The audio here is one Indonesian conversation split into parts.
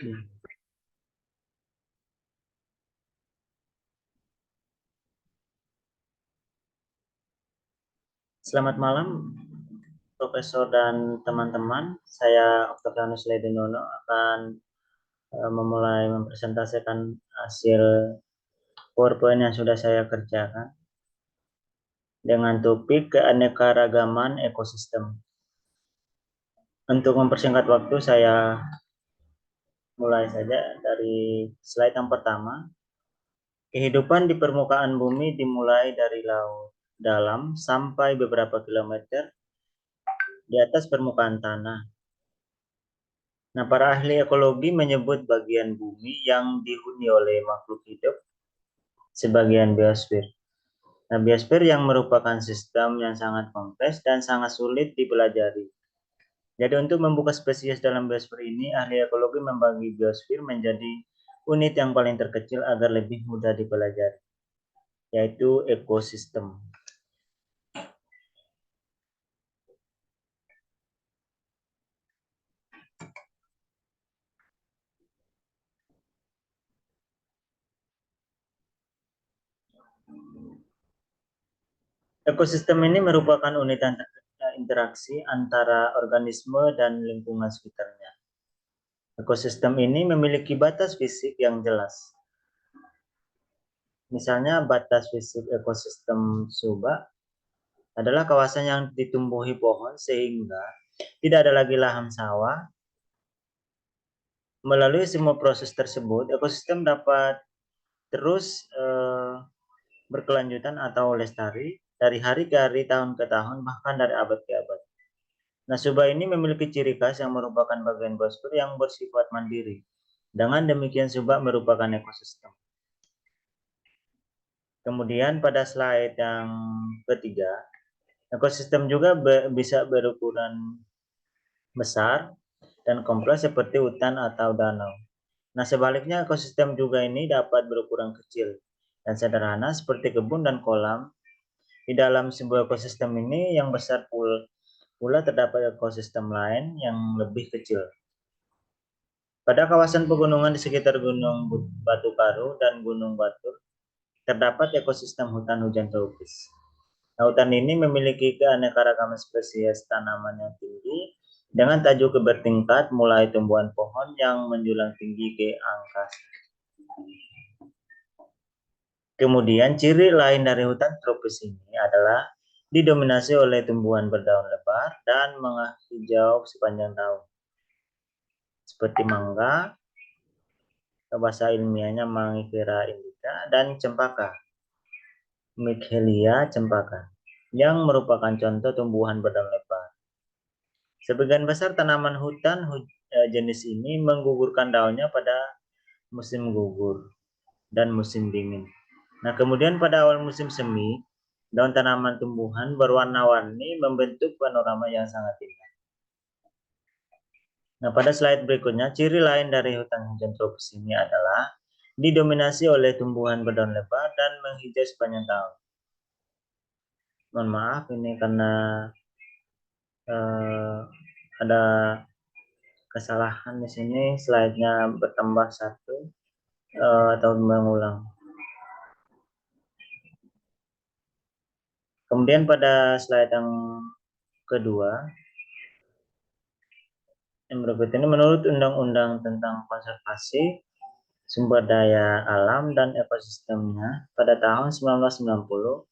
Selamat malam, Profesor dan teman-teman. Saya Octavianus Ledenono akan memulai mempresentasikan hasil PowerPoint yang sudah saya kerjakan dengan topik keanekaragaman ekosistem. Untuk mempersingkat waktu, saya mulai saja dari slide yang pertama. Kehidupan di permukaan bumi dimulai dari laut dalam sampai beberapa kilometer di atas permukaan tanah. Nah, para ahli ekologi menyebut bagian bumi yang dihuni oleh makhluk hidup sebagian biosfer. Nah, biosfer yang merupakan sistem yang sangat kompleks dan sangat sulit dipelajari. Jadi untuk membuka spesies dalam biosfer ini, ahli ekologi membagi biosfer menjadi unit yang paling terkecil agar lebih mudah dipelajari, yaitu ekosistem. Ekosistem ini merupakan unit interaksi antara organisme dan lingkungan sekitarnya. Ekosistem ini memiliki batas fisik yang jelas. Misalnya batas fisik ekosistem Subak adalah kawasan yang ditumbuhi pohon sehingga tidak ada lagi lahan sawah. Melalui semua proses tersebut, ekosistem dapat terus berkelanjutan atau lestari dari hari ke hari, tahun ke tahun, bahkan dari abad ke abad. Nah, Subak ini memiliki ciri khas yang merupakan bagian biosfer yang bersifat mandiri. Dengan demikian, Subak merupakan ekosistem. Kemudian pada slide yang ketiga, ekosistem juga bisa berukuran besar dan kompleks seperti hutan atau danau. Nah, sebaliknya ekosistem juga ini dapat berukuran kecil dan sederhana seperti kebun dan kolam. Di dalam sebuah ekosistem ini yang besar pula terdapat ekosistem lain yang lebih kecil. Pada kawasan pegunungan di sekitar Gunung Batu Karu dan Gunung Batur, terdapat ekosistem hutan hujan tropis. Nah, hutan ini memiliki keanekaragaman spesies tanaman yang tinggi dengan tajuk bertingkat mulai tumbuhan pohon yang menjulang tinggi ke angkasa. Kemudian ciri lain dari hutan tropis ini adalah didominasi oleh tumbuhan berdaun lebar dan menghijau sepanjang tahun. Seperti mangga, bahasa ilmiahnya Mangifera indica, dan cempaka, Michelia cempaka, yang merupakan contoh tumbuhan berdaun lebar. Sebagian besar tanaman hutan jenis ini menggugurkan daunnya pada musim gugur dan musim dingin. Nah, kemudian pada awal musim semi, daun tanaman tumbuhan berwarna-warni membentuk panorama yang sangat indah. Nah, pada slide berikutnya, ciri lain dari hutan hujan tropis ini adalah didominasi oleh tumbuhan berdaun lebar dan menghijau sepanjang tahun. Mohon maaf, ini karena ada kesalahan di sini, slide-nya bertambah satu atau mengulang. Kemudian pada slide yang kedua, yang berikut ini, menurut Undang-Undang tentang Konservasi Sumber Daya Alam dan Ekosistemnya pada tahun 1990,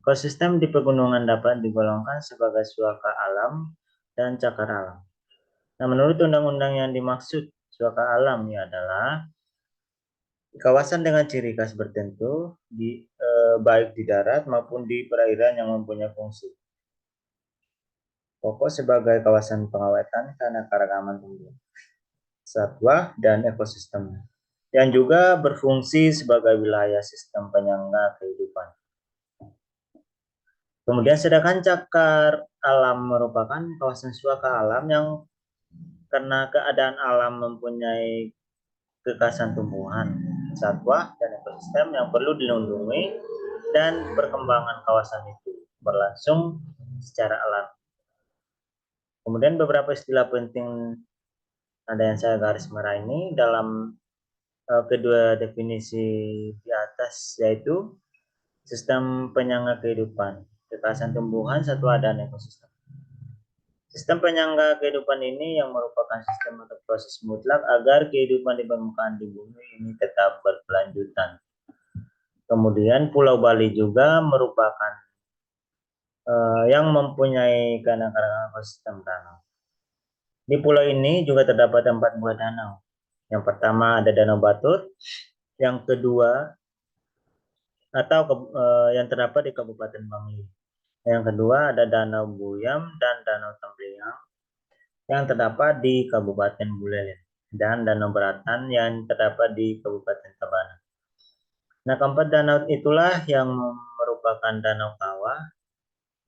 ekosistem di pegunungan dapat digolongkan sebagai suaka alam dan cagar alam. Nah, menurut undang-undang yang dimaksud suaka alam ini adalah kawasan dengan ciri khas tertentu baik di darat maupun di perairan yang mempunyai fungsi pokok sebagai kawasan pengawetan karena keragaman tumbuhan, satwa, dan ekosistem, yang juga berfungsi sebagai wilayah sistem penyangga kehidupan. Kemudian sedangkan cagar alam merupakan kawasan suaka alam yang karena keadaan alam mempunyai kekhasan tumbuhan, satwa, dan ekosistem yang perlu dilindungi dan perkembangan kawasan itu berlangsung secara alami. Kemudian beberapa istilah penting Ada yang saya garis merah ini dalam kedua definisi di atas, yaitu sistem penyangga kehidupan, kekerasan tumbuhan, satwa, dan ekosistem. Sistem penyangga kehidupan ini yang merupakan sistem atau proses mutlak agar kehidupan di permukaan di bumi ini tetap berkelanjutan. Kemudian Pulau Bali juga merupakan yang mempunyai keanekaragaman ekosistem danau. Di pulau ini juga terdapat 4 buah danau. Yang pertama ada Danau Batur, yang kedua yang terdapat di Kabupaten Bangli. Yang kedua ada Danau Buyam dan Danau Tembelang yang terdapat di Kabupaten Buleleng, dan Danau Beratan yang terdapat di Kabupaten Tabanan. Nah, keempat danau itulah yang merupakan danau kawah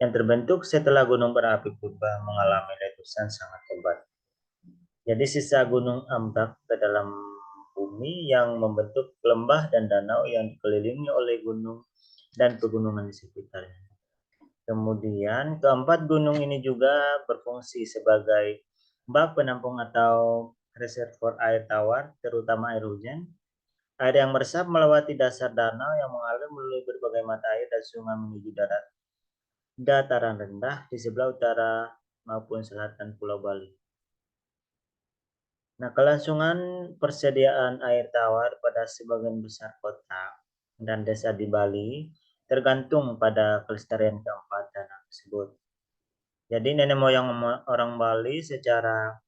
yang terbentuk setelah gunung berapi purba mengalami letusan sangat hebat. Jadi sisa gunung ambak ke dalam bumi yang membentuk lembah dan danau yang dikelilingi oleh gunung dan pegunungan di sekitarnya. Kemudian keempat gunung ini juga berfungsi sebagai bak penampung atau reservoir air tawar, terutama air hujan. Air yang meresap melewati dasar danau yang mengalir melalui berbagai mata air dan sungai menuju dataran rendah di sebelah utara maupun selatan Pulau Bali. Nah, kelangsungan persediaan air tawar pada sebagian besar kota dan desa di Bali tergantung pada kelestarian keempat danau tersebut. Jadi nenek moyang orang Bali secara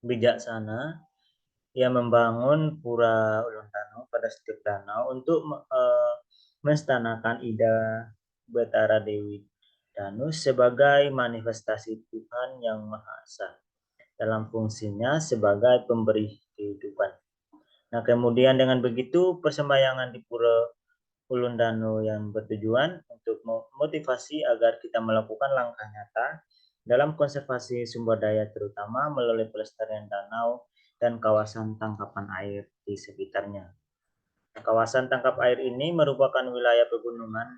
bijaksana ia membangun pura ulun danau pada setiap danau untuk menstanakan Ida Betara Dewi Danus sebagai manifestasi Tuhan yang Maha Esa dalam fungsinya sebagai pemberi kehidupan. Nah, kemudian dengan begitu persembayangan di Pura Ulun Danau yang bertujuan untuk memotivasi agar kita melakukan langkah nyata dalam konservasi sumber daya terutama melalui pelestarian danau dan kawasan tangkapan air di sekitarnya. Nah, kawasan tangkap air ini merupakan wilayah pegunungan,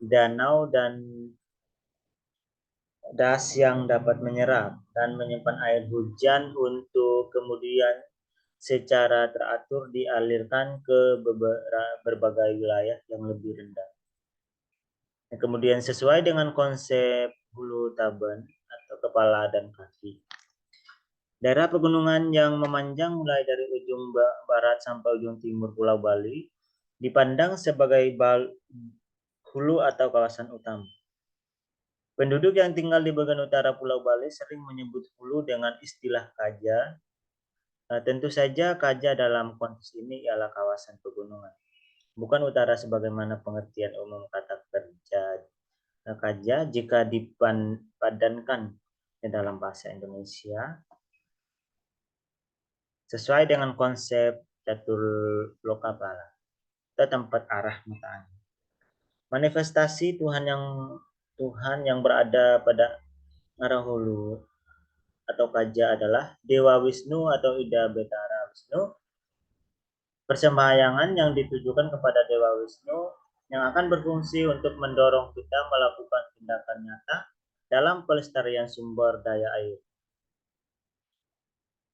danau, dan das yang dapat menyerap dan menyimpan air hujan untuk kemudian secara teratur dialirkan ke berbagai wilayah yang lebih rendah. Nah, kemudian sesuai dengan konsep hulu taban atau kepala dan kaki. Daerah pegunungan yang memanjang mulai dari ujung barat sampai ujung timur Pulau Bali dipandang sebagai hulu atau kawasan utama. Penduduk yang tinggal di bagian utara Pulau Bali sering menyebut hulu dengan istilah kaja. Nah, tentu saja kaja dalam konteks ini ialah kawasan pegunungan, bukan utara sebagaimana pengertian umum kata kerja kaja jika dipadankan di dalam bahasa Indonesia sesuai dengan konsep catur lokapala atau tempat arah mata angin. Manifestasi Tuhan yang berada pada arah hulu atau kaja adalah Dewa Wisnu atau Ida Betara Wisnu. Persembahyangan yang ditujukan kepada Dewa Wisnu yang akan berfungsi untuk mendorong kita melakukan tindakan nyata dalam pelestarian sumber daya air.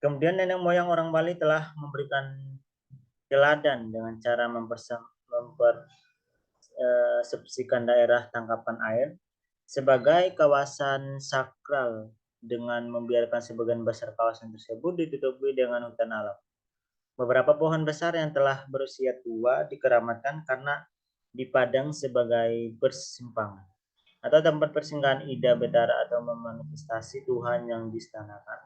Kemudian nenek moyang orang Bali telah memberikan teladan dengan cara mempersepsikan daerah tangkapan air sebagai kawasan sakral dengan membiarkan sebagian besar kawasan tersebut ditutupi dengan hutan alam. Beberapa pohon besar yang telah berusia tua dikeramatkan karena dipandang sebagai persimpangan atau tempat persinggahan Ida Betara atau memanifestasi Tuhan yang diistanakan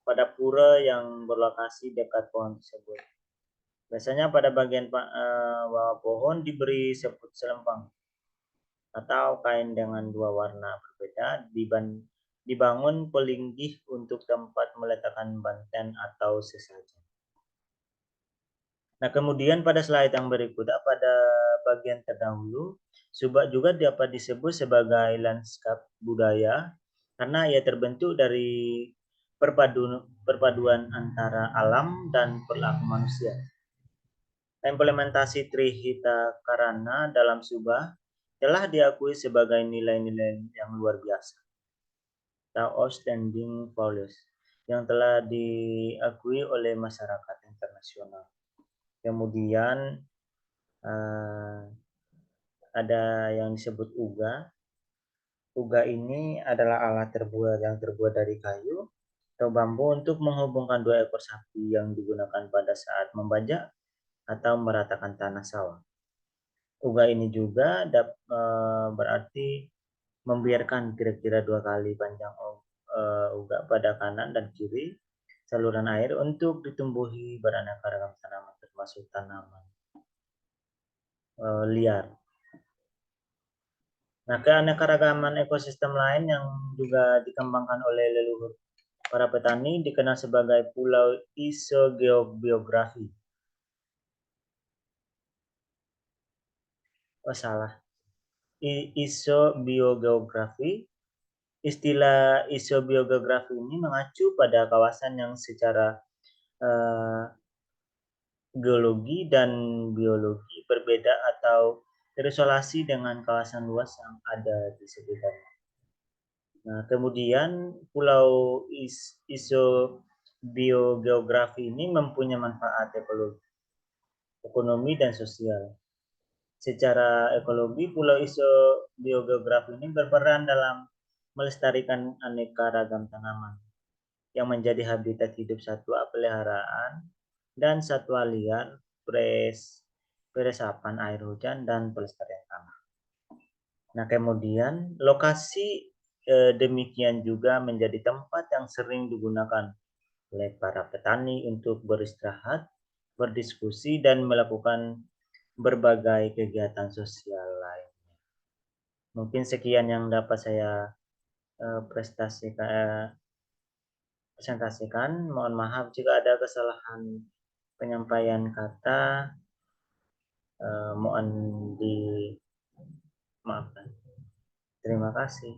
pada pura yang berlokasi dekat pohon tersebut. Biasanya pada bagian bawah pohon diberi seput selempang atau kain dengan 2 warna berbeda dibangun pelinggih untuk tempat meletakkan banten atau sesajen. Nah, kemudian pada slide yang berikut, pada bagian terdahulu, Subak juga dapat disebut sebagai lanskap budaya karena ia terbentuk dari perpaduan antara alam dan perilaku manusia. Implementasi Trihita Karana dalam Subak telah diakui sebagai nilai-nilai yang luar biasa atau outstanding values yang telah diakui oleh masyarakat internasional. Kemudian ada yang disebut uga. Uga ini adalah alat yang terbuat dari kayu atau bambu untuk menghubungkan dua ekor sapi yang digunakan pada saat membajak atau meratakan tanah sawah. Uga ini juga berarti membiarkan kira-kira 2 kali panjang uga pada kanan dan kiri saluran air untuk ditumbuhi beraneka ragam tanaman termasuk tanaman liar. Nah, keanekaragaman ekosistem lain yang juga dikembangkan oleh leluhur para petani dikenal sebagai pulau isogeografi. Oh, salah. Isobiogeografi. Istilah isobiogeografi ini mengacu pada kawasan yang secara uh, geologi dan biologi berbeda atau terisolasi dengan kawasan luas yang ada di sekitarnya. Nah, kemudian pulau isobiogeografi ini mempunyai manfaat ekologi, ekonomi, dan sosial. Secara ekologi, pulau isobiogeografi ini berperan dalam melestarikan aneka ragam tanaman yang menjadi habitat hidup satwa peliharaan dan satwa liar, peresapan air hujan, dan pelestarian tanah. Nah, kemudian lokasi demikian juga menjadi tempat yang sering digunakan oleh para petani untuk beristirahat, berdiskusi, dan melakukan berbagai kegiatan sosial lain. Mungkin sekian yang dapat saya presentasikan. Mohon maaf jika ada kesalahan penyampaian kata, mohon dimaafkan. Terima kasih.